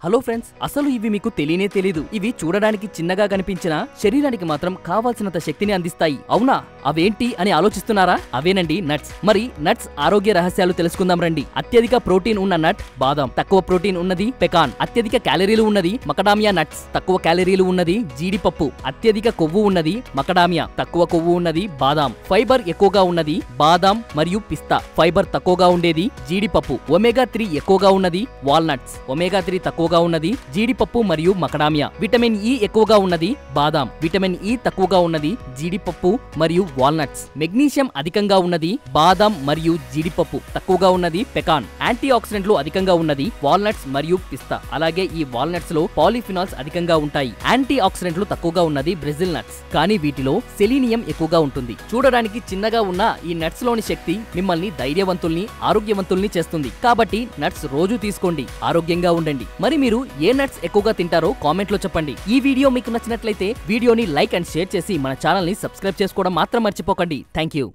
Hello friends, అసలు ఇవి మీకు తెలియనే తెలీదు. ఇవి చూడడానికి చిన్నగా కనిపించినా శరీరానికి మాత్రం కావాల్సినంత శక్తిని అందిస్తాయి. అవునా? అవేంటి అని ఆలోచిస్తున్నారా? అవేనండి నట్స్. మరి నట్స్ ఆరోగ్య రహస్యాలు తెలుసుకుందాం రండి. అత్యధిక ప్రోటీన్ ఉన్న నట్ బాదాం, తక్కువ ప్రోటీన్ ఉన్నది పెకాన్. అత్యధిక క్యాలరీలు ఉన్నది మకడామియా నట్స్, తక్కువ క్యాలరీలు ఉన్నది జీడిపప్పు. అత్యధిక కొవ్వు ఉన్నది మకడామియా, తక్కువ కొవ్వు ఉన్నది బాదాం. ఫైబర్ ఎక్కువగా ఉన్నది బాదాం మరియు పిస్తా. ఫైబర్ తక్కువగా ఉండేది జీడిపప్పు. ఒమేగా 3 ఎక్కువగా ఉన్నది వాల్నట్స్. ఒమేగా 3 తక్కువగా ఉన్నది జీడిపప్పు మరియు మకడామియా. విటమిన్ ఇ ఎక్కువగా ఉన్నది బాదాం. విటమిన్ ఇ తక్కువగా ఉన్నది జీడిపప్పు మరియు వాల్నట్స్. మెగ్నీషియం అధికంగా ఉన్నది బాదాం మరియు జీడిపప్పు, తక్కువగా ఉన్నది పెకాన్. యాంటీ ఆక్సిడెంట్లు అధికంగా ఉన్నది వాల్నట్స్ మరియు పిస్తా. అలాగే ఈ వాల్నట్స్ లో పాలిఫినాల్స్ అధికంగా ఉంటాయి. యాంటీ ఆక్సిడెంట్లు తక్కువగా ఉన్నది బ్రెజిల్ నట్స్, కానీ వీటిలో సెలీనియం ఎక్కువగా ఉంటుంది. చూడడానికి చిన్నగా ఉన్న ఈ నట్స్ లోని శక్తి మిమ్మల్ని ధైర్యవంతుల్ని, ఆరోగ్యవంతుల్ని చేస్తుంది. కాబట్టి నట్స్ రోజు తీసుకోండి, ఆరోగ్యంగా ఉండండి. మరి మీరు ఏ నట్స్ ఎక్కువగా తింటారో కామెంట్ లో చెప్పండి. ఈ వీడియో మీకు నచ్చినట్లయితే వీడియోని లైక్ అండ్ షేర్ చేసి మన ఛానల్ ని సబ్స్క్రైబ్ చేసుకోవడం మాత్రం మర్చిపోకండి. Thank you.